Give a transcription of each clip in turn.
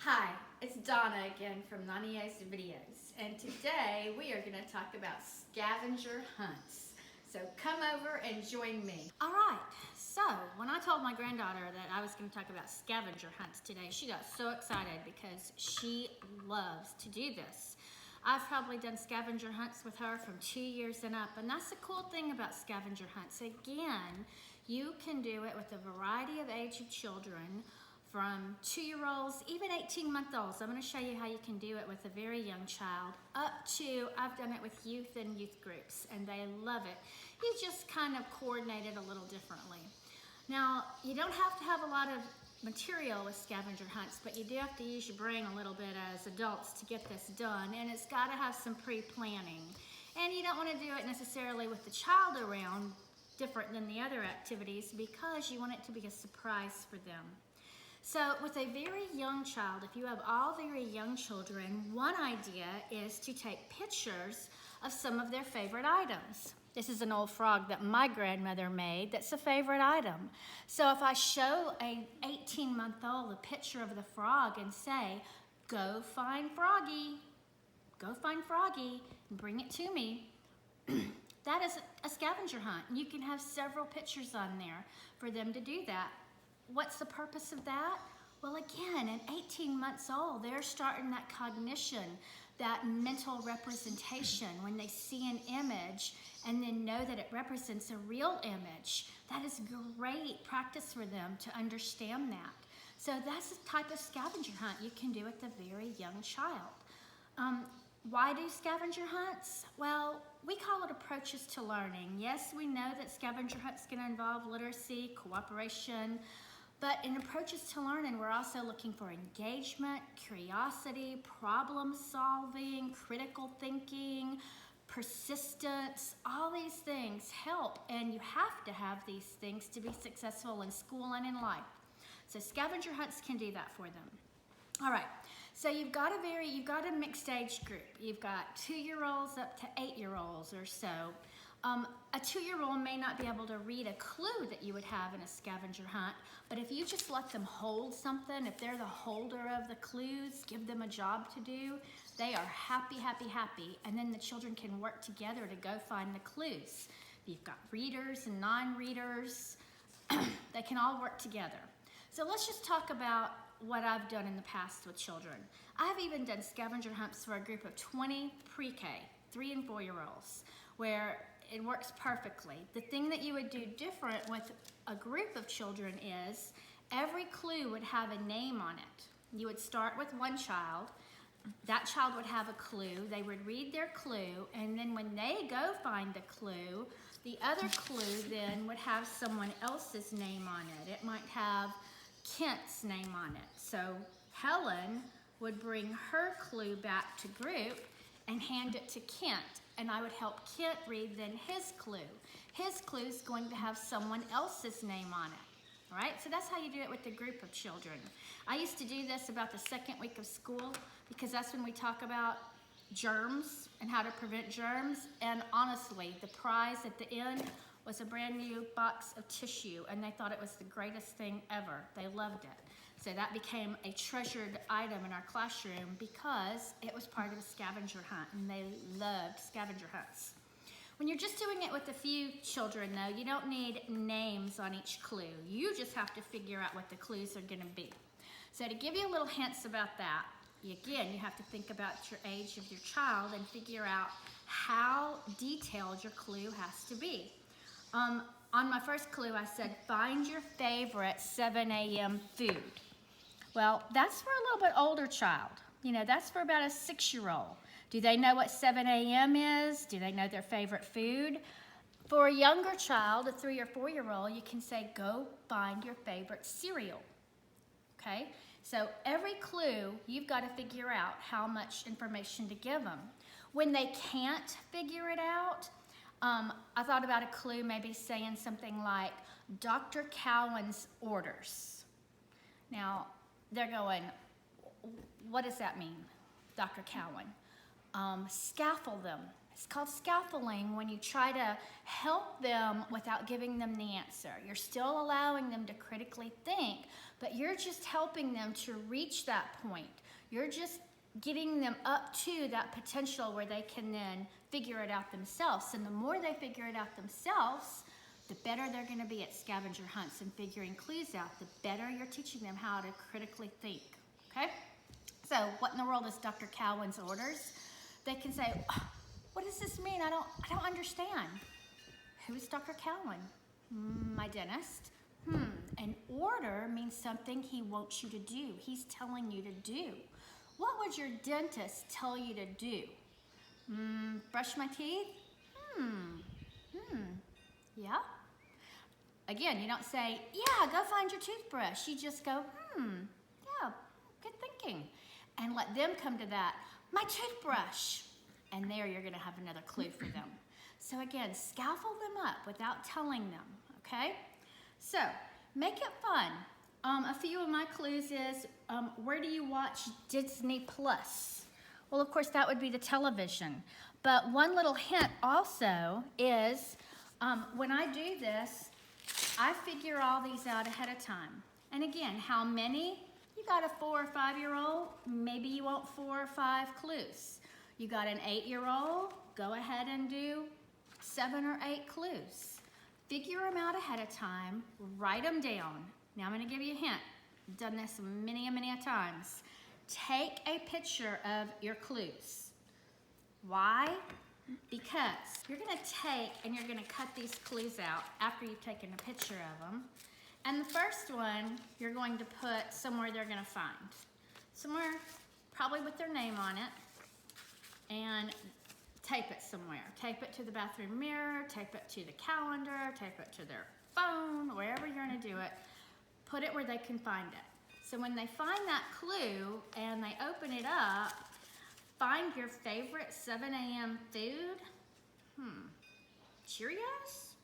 Hi, it's Donna again from NonnieOs videos, and today we are going to talk about scavenger hunts. So come over and join me. All right, so when I told my granddaughter that I was going to talk about scavenger hunts today, she got so excited because she loves to do this. I've probably done scavenger hunts with her from 2 years and up, and that's the cool thing about scavenger hunts. Again, you can do it with a variety of age of children, from 2-year-olds, even 18-month-olds. I'm going to show you how you can do it with a very young child, up to, I've done it with youth and youth groups, and they love it. You just kind of coordinate it a little differently. Now, you don't have to have a lot of material with scavenger hunts, but you do have to use your brain a little bit as adults to get this done, and it's got to have some pre-planning. And you don't want to do it necessarily with the child around, different than the other activities, because you want it to be a surprise for them. So with a very young child, if you have all very young children, one idea is to take pictures of some of their favorite items. This is an old frog that my grandmother made that's a favorite item. So if I show an 18-month-old a picture of the frog and say, go find Froggy, and bring it to me, that is a scavenger hunt. You can have several pictures on there for them to do that. What's the purpose of that? Well, again, at 18 months old, they're starting that cognition, that mental representation. When they see an image and then know that it represents a real image, that is great practice for them to understand that. So that's the type of scavenger hunt you can do with a very young child. Why do scavenger hunts? Well, we call it approaches to learning. Yes, we know that scavenger hunts can involve literacy, cooperation, but in approaches to learning, we're also looking for engagement, curiosity, problem solving, critical thinking, persistence. All these things help, and you have to have these things to be successful in school and in life. So scavenger hunts can do that for them. All right, so you've got a mixed age group. You've got 2-year-olds up to 8-year-olds or so. A 2-year-old may not be able to read a clue that you would have in a scavenger hunt, but if you just let them hold something, if they're the holder of the clues, give them a job to do, they are happy, happy, happy, and then the children can work together to go find the clues. You've got readers and non-readers, they can all work together. So let's just talk about what I've done in the past with children. I've even done scavenger hunts for a group of 20 pre-K, 3 and 4-year-olds, where it works perfectly. The thing that you would do different with a group of children is every clue would have a name on it. You would start with one child. That child would have a clue. They would read their clue, and then when they go find the clue, the other clue then would have someone else's name on it. It might have Kent's name on it. So Helen would bring her clue back to group and hand it to Kent, and I would help Kent read then his clue. His clue is going to have someone else's name on it. All right, so that's how you do it with a group of children. I used to do this about the second week of school because that's when we talk about germs and how to prevent germs, and honestly, the prize at the end was a brand new box of tissue, and they thought it was the greatest thing ever. They loved it. So that became a treasured item in our classroom because it was part of a scavenger hunt, and they loved scavenger hunts. When you're just doing it with a few children, though, you don't need names on each clue. You just have to figure out what the clues are going to be. So to give you a little hints about that, again, you have to think about your age of your child and figure out how detailed your clue has to be. On my first clue, I said, find your favorite 7 a.m. food. Well, that's for a little bit older child. You know, that's for about a 6-year-old. Do they know what 7 a.m. is? Do they know their favorite food? For a younger child, a 3 or 4-year-old, you can say, go find your favorite cereal. Okay? So every clue, you've got to figure out how much information to give them. When they can't figure it out, I thought about a clue maybe saying something like, Dr. Cowan's orders. Now, they're going, what does that mean, Dr. Cowan? Scaffold them. It's called scaffolding when you try to help them without giving them the answer. You're still allowing them to critically think, but you're just helping them to reach that point. You're just getting them up to that potential where they can then figure it out themselves. And the more they figure it out themselves, the better they're going to be at scavenger hunts and figuring clues out. The better you're teaching them how to critically think, okay? So what in the world is Dr. Cowan's orders? They can say, oh, what does this mean? I don't understand. Who is Dr. Cowan? My dentist. An order means something he wants you to do. He's telling you to do. What would your dentist tell you to do? Brush my teeth? Yeah. Again, you don't say, yeah, go find your toothbrush. You just go, yeah, good thinking. And let them come to that, my toothbrush. And there you're going to have another clue for them. So again, scaffold them up without telling them, okay? So make it fun. A few of my clues is, where do you watch Disney Plus? Well, of course, that would be the television. But one little hint also is, when I do this, I figure all these out ahead of time. And again, how many? You got a 4 or 5-year-old, maybe you want 4 or 5 clues. You got an 8-year-old, go ahead and do 7 or 8 clues. Figure them out ahead of time, write them down. Now I'm going to give you a hint. I've done this many times. Take a picture of your clues. Why? Because you're going to take and you're going to cut these clues out after you've taken a picture of them. And the first one you're going to put somewhere they're going to find. Somewhere probably with their name on it. And tape it somewhere. Tape it to the bathroom mirror, tape it to the calendar, tape it to their phone, wherever you're going to do it. Put it where they can find it. So when they find that clue and they open it up, find your favorite 7 a.m. food. Cheerios?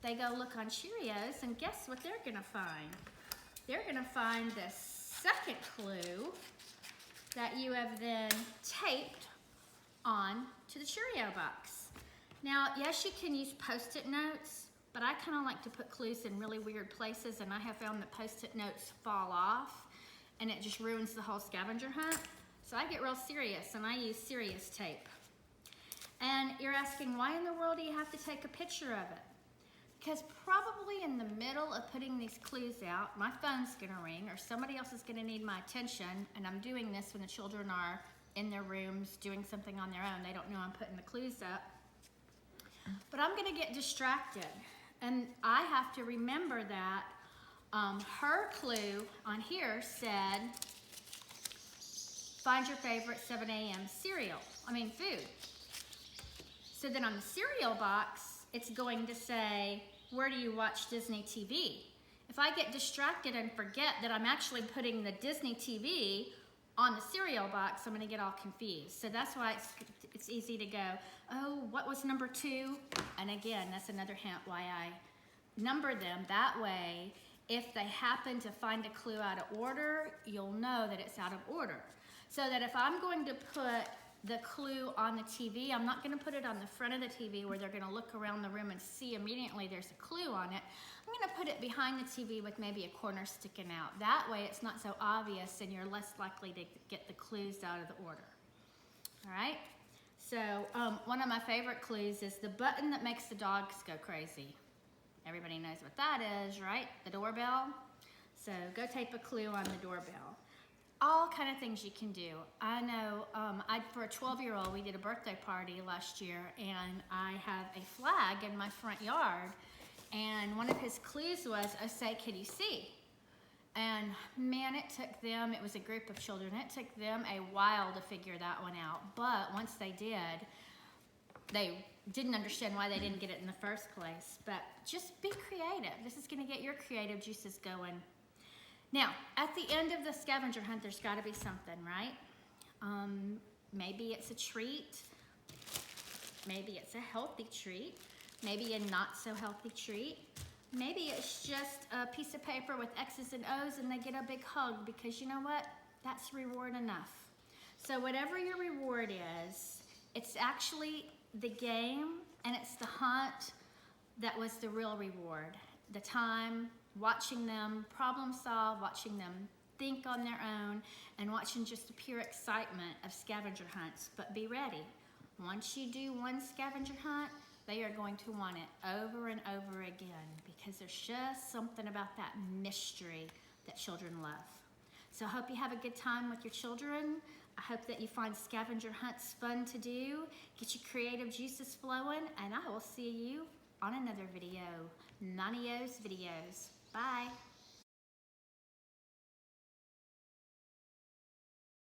They go look on Cheerios and guess what they're going to find? They're going to find the second clue that you have then taped on to the Cheerio box. Now, yes, you can use Post-it notes, but I kind of like to put clues in really weird places, and I have found that Post-it notes fall off, and it just ruins the whole scavenger hunt. So I get real serious, and I use serious tape. And you're asking, why in the world do you have to take a picture of it? Because probably in the middle of putting these clues out, my phone's going to ring, or somebody else is going to need my attention, and I'm doing this when the children are in their rooms doing something on their own. They don't know I'm putting the clues up. But I'm going to get distracted. And I have to remember that her clue on here said, find your favorite 7 a.m. food. So then on the cereal box, it's going to say, where do you watch Disney TV? If I get distracted and forget that I'm actually putting the Disney TV on the cereal box, I'm going to get all confused. So that's why it's easy to go, oh, what was number 2? And again, that's another hint why I number them. That way, if they happen to find a clue out of order, you'll know that it's out of order. So that if I'm going to put the clue on the TV, I'm not going to put it on the front of the TV where they're going to look around the room and see immediately there's a clue on it. I'm going to put it behind the TV with maybe a corner sticking out. That way it's not so obvious and you're less likely to get the clues out of the order. All right? So one of my favorite clues is the button that makes the dogs go crazy. Everybody knows what that is, right? The doorbell. So go tape a clue on the doorbell. All kind of things you can do. I know for a 12-year-old, we did a birthday party last year, and I have a flag in my front yard, and one of his clues was, oh, say, can you see? And man, it was a group of children, it took them a while to figure that one out. But once they did, they didn't understand why they didn't get it in the first place. But just be creative. This is going to get your creative juices going. Now, at the end of the scavenger hunt, there's got to be something, right? Maybe it's a treat. Maybe it's a healthy treat. Maybe a not so healthy treat. Maybe it's just a piece of paper with X's and O's and they get a big hug because you know what? That's reward enough. So whatever your reward is, It's actually the game and it's the hunt that was the real reward. The time, watching them problem solve, watching them think on their own, and watching just the pure excitement of scavenger hunts. But be ready. Once you do one scavenger hunt, they are going to want it over and over again because there's just something about that mystery that children love. So I hope you have a good time with your children. I hope that you find scavenger hunts fun to do, get your creative juices flowing, and I will see you on another video. NonnieOs videos. Bye.